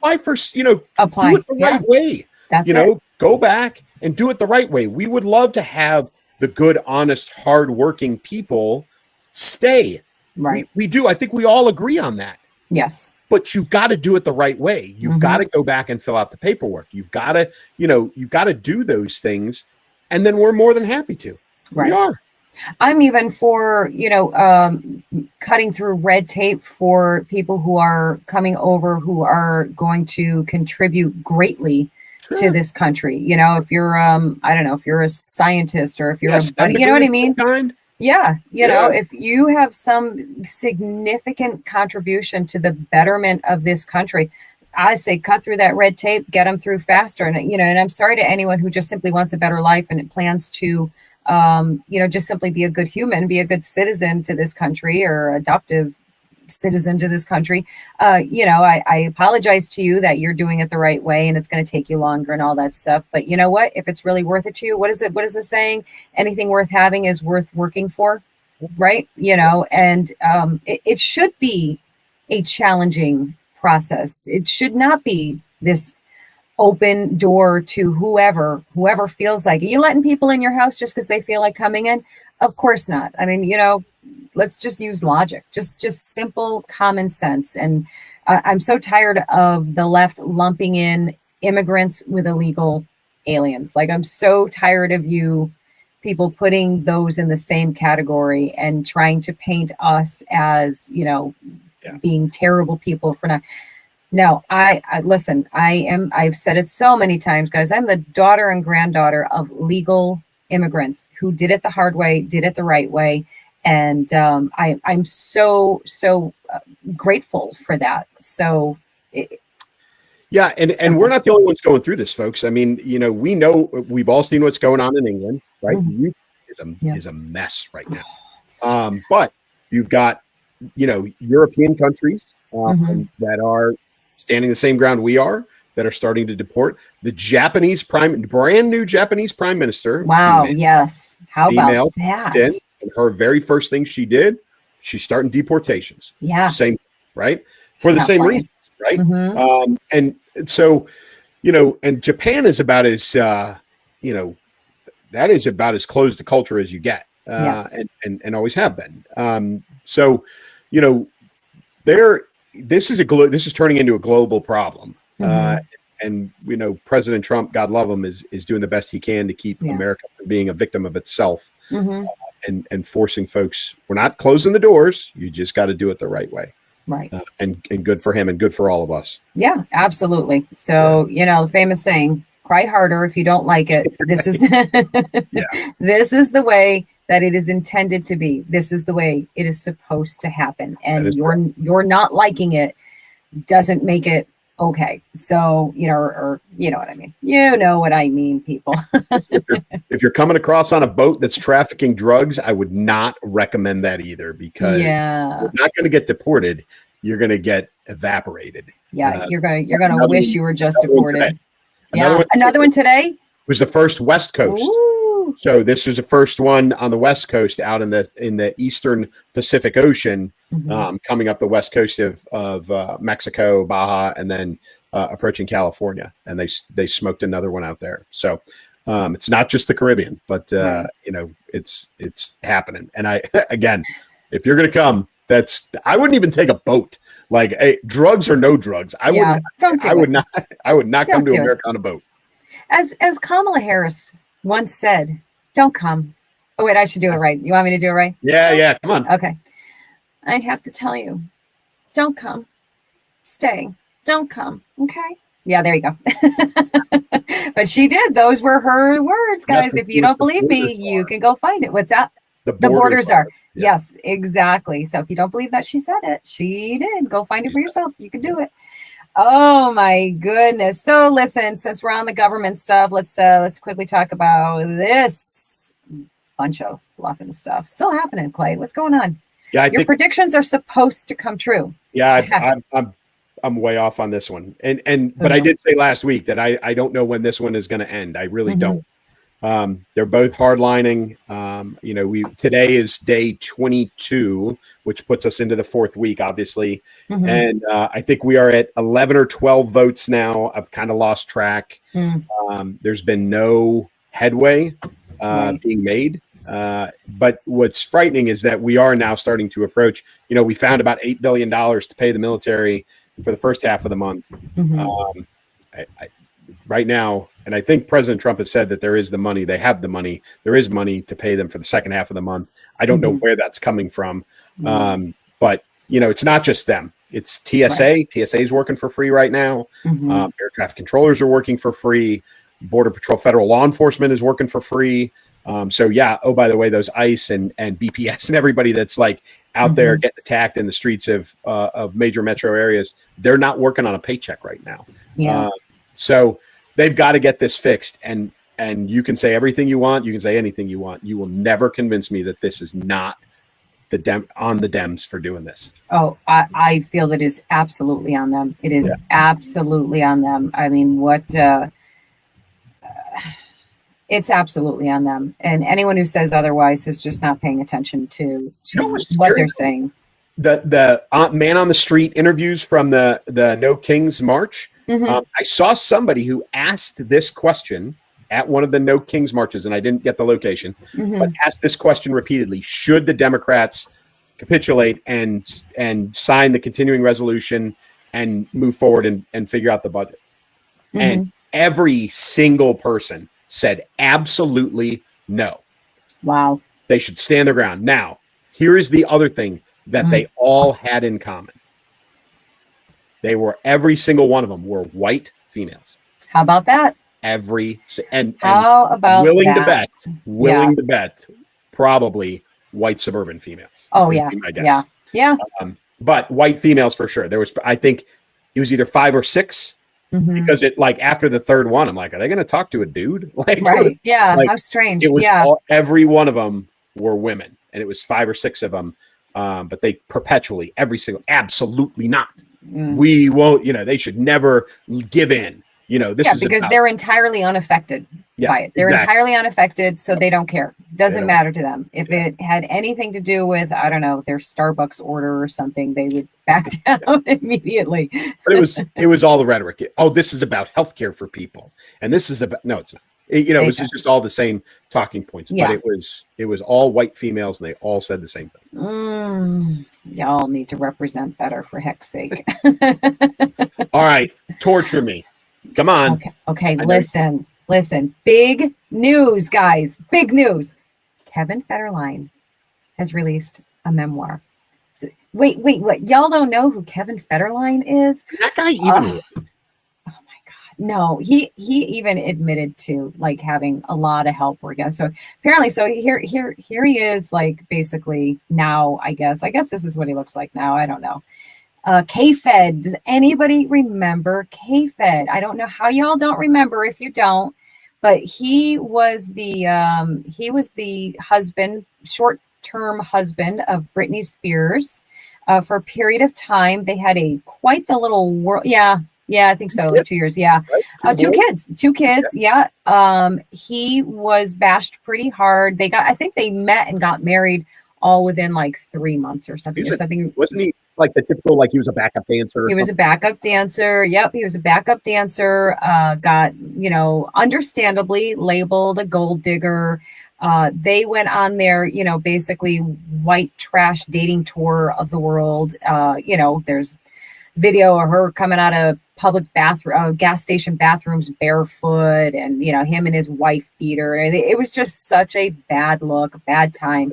apply. Do it the right way. That's it. Go back and do it the right way. We would love to have the good, honest, hardworking people stay. Right. We do. I think we all agree on that. Yes. But you've got to do it the right way. You've got to go back and fill out the paperwork. You've got to, you've got to do those things. And then we're more than happy to. Right. We are. I'm even for, cutting through red tape for people who are coming over, who are going to contribute greatly to this country. If you're, I don't know, if you're a scientist or if you're a buddy, you know what I mean? Yeah. If you have some significant contribution to the betterment of this country, I say cut through that red tape, get them through faster. And, and I'm sorry to anyone who just simply wants a better life and it plans to, just simply be a good human, be a good citizen to this country or adoptive citizen to this country. I apologize to you that you're doing it the right way and it's going to take you longer and all that stuff. But you know what? If it's really worth it to you, what is it saying? Anything worth having is worth working for, right? And it should be a challenging process. It should not be this open door to whoever feels like it. You letting people in your house just because they feel like coming in? Of course not. I mean, let's just use logic, just simple common sense. And I'm so tired of the left lumping in immigrants with illegal aliens. Like, I'm so tired of you people putting those in the same category and trying to paint us as, being terrible people for not. No, I listen, I've said it so many times, guys. I'm the daughter and granddaughter of legal immigrants who did it the hard way, did it the right way. And I'm so grateful for that. So, and we're not the only ones going through this, folks. I mean, we know, we've all seen what's going on in England, right? The UK is a mess right now. But you've got, European countries that are standing the same ground we are. that are starting to deport. The brand new Japanese prime minister. Wow. Female, Yes. How female, about that? and her very first thing she did, she's starting deportations. Yeah. Same, right? For the Not same playing. reasons, right? Mhm. And so, and Japan is about as, that is about as closed to culture as you get, Yes. and always have been. So, this is turning into a global problem. Mhm. And President Trump, God love him, is doing the best he can to keep Yeah. America from being a victim of itself, Mhm. and forcing folks. We're not closing the doors. You just got to do it the right way. Right. And good for him and good for all of us. Yeah, absolutely. So, the famous saying, cry harder if you don't like it. This is this is the way that it is intended to be. This is the way it is supposed to happen. And you're not liking it doesn't make it okay. So, or you know what I mean. You know what I mean, people. If you're coming across on a boat that's trafficking drugs, I would not recommend that either, because you're not going to get deported. You're going to get evaporated. Yeah, you're gonna wish you were just deported. Another one today. It was the first West Coast. Ooh. So this was the first one on the West Coast, out in the Eastern Pacific Ocean, coming up the West Coast of Mexico, Baja, and then approaching California. And they smoked another one out there. So it's not just the Caribbean, but it's happening. And again, if you're going to come, I wouldn't even take a boat. Like, hey, drugs or no drugs, I would not come to America on a boat. As Kamala Harris once said, "Don't come." Oh wait, I should do it right. You want me to do it right? Yeah. Come on. Okay. I have to tell you, don't come. Stay. Don't come. Okay. Yeah, there you go. But she did. Those were her words, guys. If you don't believe me, you can go find it. What's that? The borders are. Yeah. Yes, exactly. So if you don't believe that she said it, she did. Go find it for yourself. You can do it. Oh my goodness. So listen, since we're on the government stuff, let's quickly talk about this bunch of fluff and stuff. Still happening, Clay. What's going on? Yeah, your predictions are supposed to come true. Yeah, I'm way off on this one. But I did say last week that I don't know when this one is going to end. I really don't. They're both hardlining. Today is day 22, which puts us into the fourth week, obviously. And I think we are at 11 or 12 votes now. I've kind of lost track. There's been no headway being made. But what's frightening is that we are now starting to approach, we found about $8 billion to pay the military for the first half of the month. Right now, and I think President Trump has said that there is the money. They have the money. There is money to pay them for the second half of the month. I don't know where that's coming from. But, it's not just them. It's TSA. Right. TSA is working for free right now. Air traffic controllers are working for free. Border Patrol, federal law enforcement is working for free. Oh, by the way, those ICE and BPS and everybody that's like out there getting attacked in the streets of major metro areas, they're not working on a paycheck right now. Yeah. So they've got to get this fixed. And you can say everything you want. You can say anything you want. You will never convince me that this is not on the Dems for doing this. Oh, I feel that is absolutely on them. It is absolutely on them. I mean, it's absolutely on them. And anyone who says otherwise is just not paying attention to what they're saying. The man on the street interviews from the No Kings March. I saw somebody who asked this question at one of the No Kings marches, and I didn't get the location, but asked this question repeatedly: should the Democrats capitulate and sign the continuing resolution and move forward and figure out the budget? And every single person said absolutely no. Wow. They should stand their ground. Now, here is the other thing that they all had in common. Every single one of them were white females. How about that? How about willing to bet probably white suburban females. Oh yeah. My guess. Yeah. But white females for sure. I think it was either 5 or 6 because after the third one, I'm like, are they going to talk to a dude? Right. Yeah. How strange. It was every one of them were women, and it was 5 or 6 of them. But they perpetually, absolutely not. We won't, they should never give in. This is because about, they're entirely unaffected by it. They're entirely unaffected, so they don't care. Doesn't matter to them. If it had anything to do with, I don't know, their Starbucks order or something, they would back down immediately. But it was all the rhetoric. Oh, this is about healthcare for people, and this is about, no, it's not. It was just all the same talking points. But it was all white females, and they all said the same thing. Y'all need to represent better, for heck's sake. All right, torture me. Come on. Okay. Listen. Big news, guys. Big news. Kevin Federline has released a memoir. So, wait. What? Y'all don't know who Kevin Federline is? That guy even. Oh my God. No, he even admitted to like having a lot of help working. So apparently, here he is, like basically now. I guess this is what he looks like now. I don't know. K-Fed. Does anybody remember K-Fed? I don't know how y'all don't remember if you don't, but he was the husband, short-term husband of Britney Spears. For a period of time, they had quite the little world. Yeah, I think so. Like 2 years. Yeah, right. Two kids. Yeah. He was bashed pretty hard. I think they met and got married all within like 3 months or something. Wasn't he like the typical, like he was a backup dancer? He was a backup dancer. Yep, he was a backup dancer. Got, understandably labeled a gold digger. They went on their, basically white trash dating tour of the world. There's video of her coming out of public bathroom, gas station bathrooms barefoot, and him and his wife beat her. It was just such a bad look, a bad time.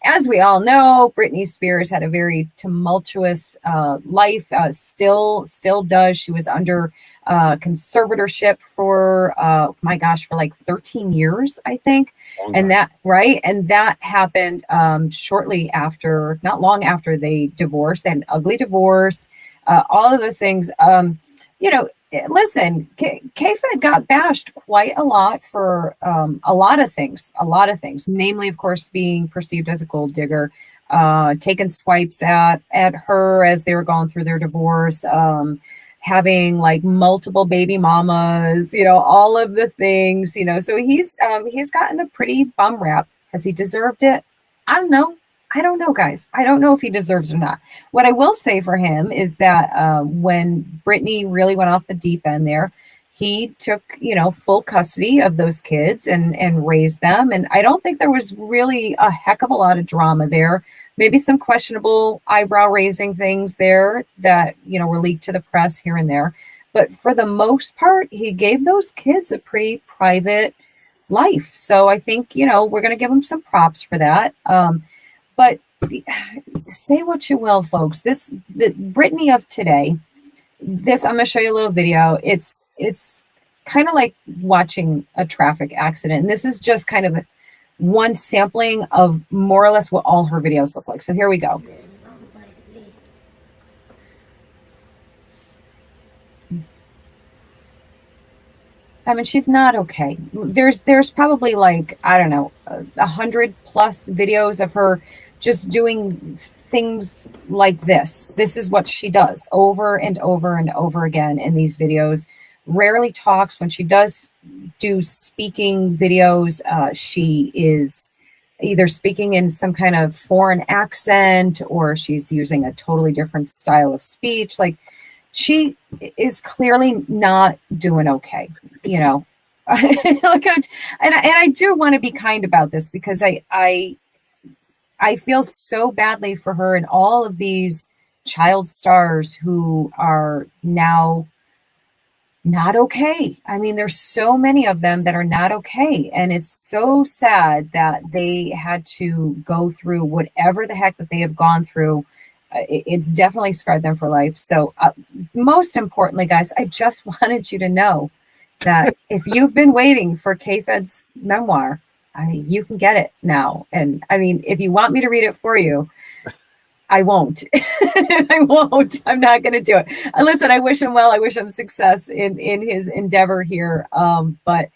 As we all know, Britney Spears had a very tumultuous life, still does. She was under conservatorship for for like 13 years, I think. And that happened shortly after, not long after they divorced. They had an ugly divorce, all of those things. Listen, K-Fed got bashed quite a lot for a lot of things, namely, of course, being perceived as a gold digger, taking swipes at her as they were going through their divorce, having like multiple baby mamas, all of the things, so he's gotten a pretty bum rap. Has he deserved it? I don't know, guys. I don't know if he deserves it or not. What I will say for him is that when Britney really went off the deep end there, he took, full custody of those kids and raised them. And I don't think there was really a heck of a lot of drama there. Maybe some questionable eyebrow raising things there that, were leaked to the press here and there. But for the most part, he gave those kids a pretty private life. So I think, we're going to give him some props for that. But say what you will, folks. The Britney of today, I'm going to show you a little video. It's kind of like watching a traffic accident. And this is just kind of one sampling of more or less what all her videos look like. So here we go. I mean, she's not okay. There's probably like, I don't know, 100+ videos of her just doing things like this. This is what she does over and over and over again in these videos. Rarely talks. When she does do speaking videos, she is either speaking in some kind of foreign accent or she's using a totally different style of speech. Like, she is clearly not doing okay, and I do want to be kind about this because I feel so badly for her and all of these child stars who are now not okay. I mean, there's so many of them that are not okay. And it's so sad that they had to go through whatever the heck that they have gone through. It's definitely scarred them for life. So most importantly, guys, I just wanted you to know that if you've been waiting for K-Fed's memoir, you can get it now. And I mean, if you want me to read it for you, I won't. I won't. I'm not going to do it. Listen, I wish him well. I wish him success in his endeavor here. But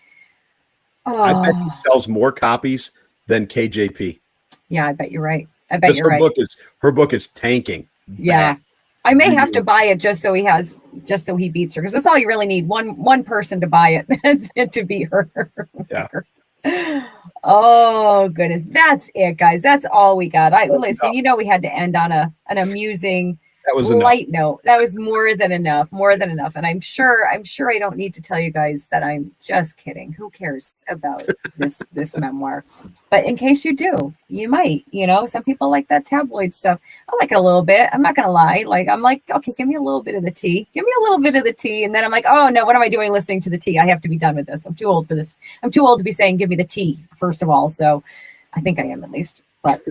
I bet he sells more copies than KJP. Yeah, I bet you're right. I bet you're right. Her book is tanking. Yeah. I may have to buy it just so he has just so he beats her, because that's all you really need, one person to buy it. That's it, to beat her. Yeah. Oh goodness, that's it, guys. That's all we got. Listen, we had to end on an amusing, that was light note. That was more than enough. And I'm sure I don't need to tell you guys that I'm just kidding. Who cares about this memoir? But in case you do, you might, some people like that tabloid stuff. I like it a little bit. I'm not going to lie. I'm like, okay, give me a little bit of the tea. Give me a little bit of the tea. And then I'm like, oh no, what am I doing listening to the tea? I have to be done with this. I'm too old for this. I'm too old to be saying, give me the tea, first of all. So I think I am, at least, but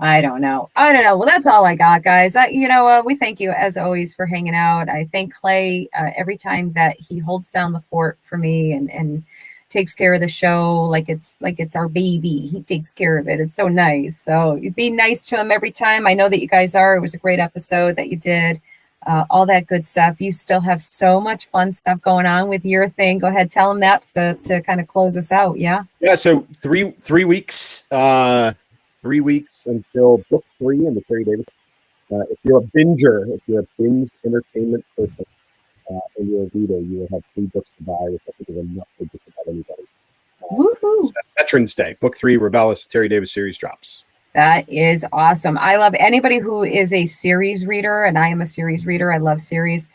I don't know. Well, that's all I got, guys. We thank you as always for hanging out. I thank Clay every time that he holds down the fort for me and takes care of the show like it's our baby. He takes care of it. It's so nice. So you'd be nice to him every time. I know that you guys are. It was a great episode that you did. All that good stuff. You still have so much fun stuff going on with your thing. Go ahead, tell them that to kind of close us out. Yeah. Yeah. So three weeks. 3 weeks until book 3 in the Terry Davis. If you're a binger, if you're a binge entertainment person, and you're a reader, you will have 3 books to buy, which I think is enough for just about anybody. Woohoo! Veterans Day, book 3, Rebellis, Terry Davis series drops. That is awesome. I love anybody who is a series reader, and I am a series reader. I love series.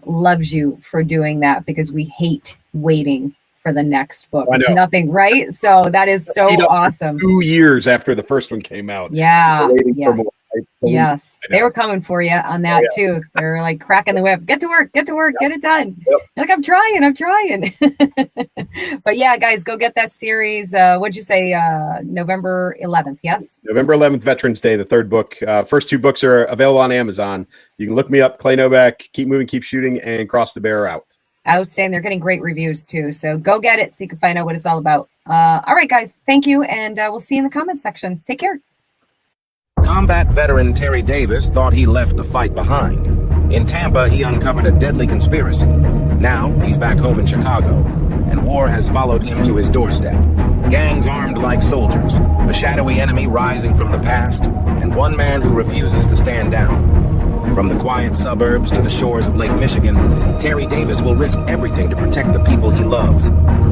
Loves you for doing that, because we hate waiting for the next book. It's nothing, right? So that is so awesome. 2 years after the first one came out. Yeah. For more, right? Yes. They were coming for you on that too. They were like cracking the whip. Get to work, get it done. Yep. Like, I'm trying. But yeah, guys, go get that series. What'd you say? November 11th. Yes. November 11th, Veterans Day, the 3rd book. First 2 books are available on Amazon. You can look me up, Clay Novak, Keep Moving, Keep Shooting, and Cross the Bear Out. Outstanding. They're getting great reviews too. So go get it so you can find out what it's all about. All right, guys. Thank you. And we'll see you in the comments section. Take care. Combat veteran Terry Davis thought he left the fight behind. In Tampa, he uncovered a deadly conspiracy. Now, he's back home in Chicago, and war has followed him to his doorstep. Gangs armed like soldiers, a shadowy enemy rising from the past, and one man who refuses to stand down. From the quiet suburbs to the shores of Lake Michigan, Terry Davis will risk everything to protect the people he loves,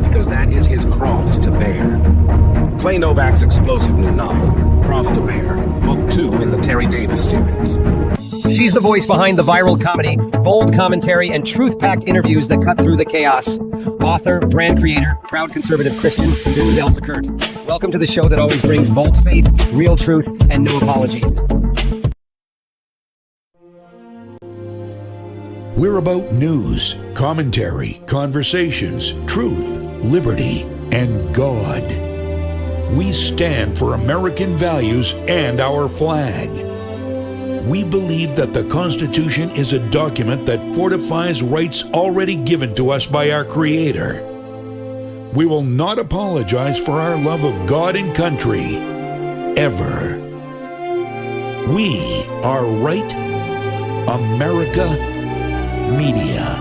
because that is his cross to bear. Clay Novak's explosive new novel, Cross to Bear, Book 2 in the Terry Davis series. She's the voice behind the viral comedy, bold commentary, and truth-packed interviews that cut through the chaos. Author, brand creator, proud conservative Christian, this is Elsa Kurt. Welcome to the show that always brings bold faith, real truth, and no apologies. We're about news, commentary, conversations, truth, liberty, and God. We stand for American values and our flag. We believe that the Constitution is a document that fortifies rights already given to us by our Creator. We will not apologize for our love of God and country, ever. We are Right America Media.